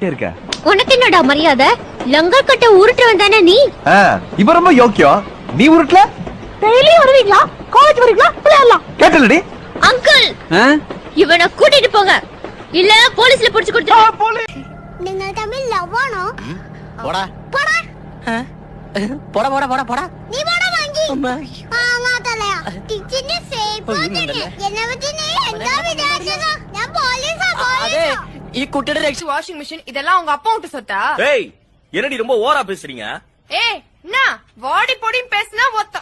இருக்க உனக்கு என்னடா மரியாதை? லங்கர் கட்ட உருட்டு வந்தானே நீ. இவ ரொம்ப யோக்கியம். நீ உருட்டல? டெய்லி வருவீங்களா? காலேஜ் வரீங்களா? விளையாடலாம். கேட்டலடி? அங்கிள் இவனை கூட்டிட்டு போங்க, இல்ல போலீஸ்ல புடிச்சு கொடுத்துரு. நீங்க தமிழ் லவ்வானோ? போடா போடா போடா போடா போடா போடா. நீ போடா வாங்கி. ஆமா தலயா. கிச்சன் சேஃப் போடுங்க. என்ன வச்சினே என்ன விடாதடா. நான் போலீஸா போறேன். ഈ കുട്ടിയുടെ രക്ഷ வாஷிங் மிஷின் இதெல்லாம் உங்க அப்பா விட்டு சொத்தா? ஏய் என்னடி ரொம்ப ஓவரா பேசுறீங்க? ஏய் என்ன வாடி பொடின்னு பேசினா ஒத்த.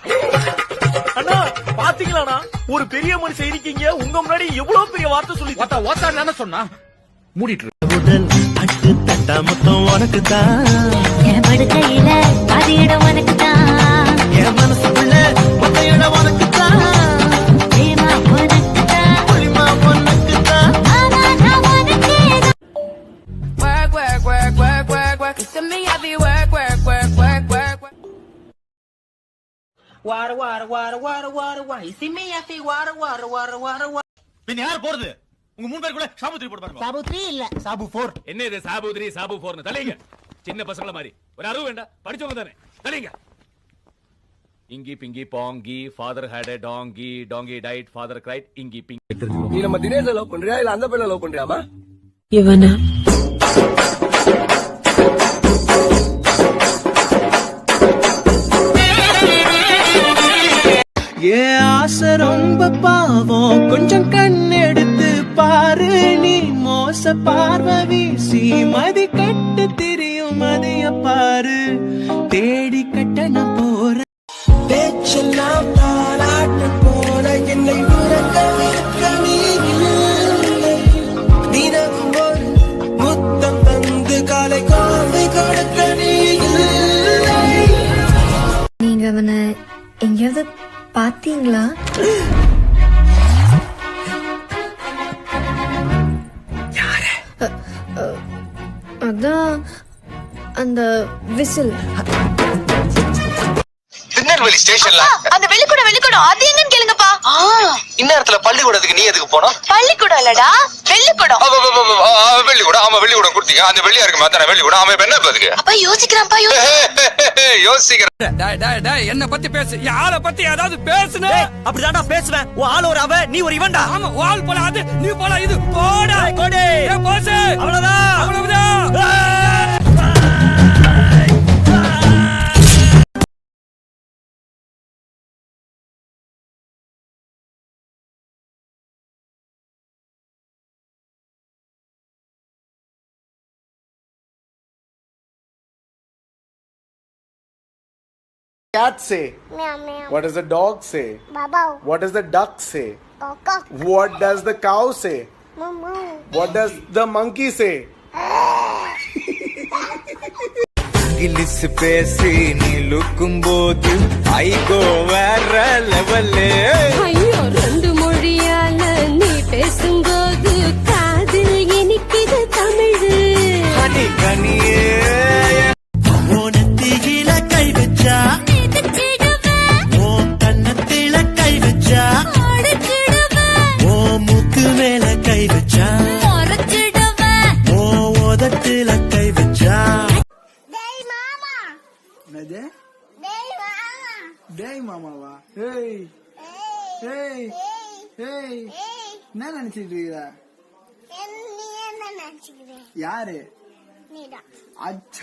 அண்ணா பாத்தீங்களாண்ணா, ஒரு பெரிய மனுஷன் இருக்கீங்க, உங்க முன்னாடி எவ்வளவு பெரிய வார்த்தை சொல்லி ஓத்தான்னு சொன்னா மூடிட்டு உடல் அட்டு தட்டா மொத்தம் உனக்கு தான். என் படுக்கையில பாதி இடம் உனக்கு தான். என் மனசுக்குள்ள மொத்த இடம் உனக்கு தான். பிரேமா உனக்கு தான். புரிமா உனக்கு தான். ஆனா நான் உனக்கே தான். Work work work work work work. You see me I be work work work work work work. water water water water water water. You see me I feel water water water water water. பின்ன யார் போறது? உங்க மூணு பேர் கூட சாபு 3 போட்டு பாருங்க. சாபு 3 இல்ல சாபு 4. என்ன இது சாபு 3 சாபு 4 னு தலைங்க. சின்ன பசங்கள மாதிரி ஒரு அறிவு வேண்டாம், படிச்சவங்க தானே தலைங்க. Inky pinky ponky father had a donkey, donkey died, father cried, inky pinky. நீ நம்ம தினேஷ் லவ் பண்றியா இல்ல அந்த பையனை லவ் பண்றியாமா? இவனா ஏன் ஆசை ரொம்ப பாவம், கொஞ்சம் கண்ணெடுத்து பாரு. நீ மோச பார்வை வீசி மதி கட்டு திரியும் மதிய பாரு. தேடி கட்ட நான் போறேன். பேச்செல்லாம் தாளாட்டு போல என்னை உறங்க வைக்க நீ இல்லை. தினமும் ஒரு முத்தம் தந்து காலை காலை கொடுக்க நீ இல்லை. நீங்க அவனை எங்கேயாவது பாத்தீங்களா? அதான் அந்த விசில். திருநெல்வேலி ஸ்டேஷன்ல அந்த வெளிக்கூடம் அது எங்கன்னு கேளுங்கப்பா. இந்நேரத்துல பள்ளிக்கூடத்துக்கு நீ எதுக்கு போனோம்? பள்ளிக்கூடம் இல்லடா வெள்ளிக்கூடம். வெள்ளிக்கூடம். ஆமா வெள்ளிக்கூடம் கொடுத்தீங்க. அந்த வெள்ளியா இருக்கு மாத்தான வெள்ளிக்கூடம். அவன் இப்ப என்ன பாத்துக்கு? அப்பா யோசிக்கிறான்ப்பா யோசிக்கிறேன். என்ன பத்தி பேசு, யார பத்தி ஏதாவது பேசுன? அப்படிதான்டா பேசுவேன். உன் ஆள் ஒரு அவ, நீ ஒரு இவன்டா. ஆமா வால் போல அது, நீ போல இது. போடா கோடி போசு. அவ்வளவுதான் அவ்வளவுதான். Cat say? Meow meow. What does the dog say? Baba. What does the duck say? Coco. What does the cow say? Mumu. What does the monkey say? English பேசி நீ லுக்கும் போது ஐகோ வேற லெவல்லே. ஐயோ ரெண்டு மொழியால நீ பேசும்போது காதில் இனிக்குது தமிழ். கனி கனியே ஓனத்தில கை வச்சா ஓ கண்ணத்தில கை வச்சா ஓ முக்கு மேல கை வச்சா ஓ உதட்டில கை வச்சா. Hey mama. என்னது? Hey mama. டேய் மாமாவா? ஏய் ஏய் ஏய் என்ன நினைச்சிட்டு இருக்கீங்க? நீ என்ன நினைச்சுக்கிறேன்? யாரு? நீதான். அச்சா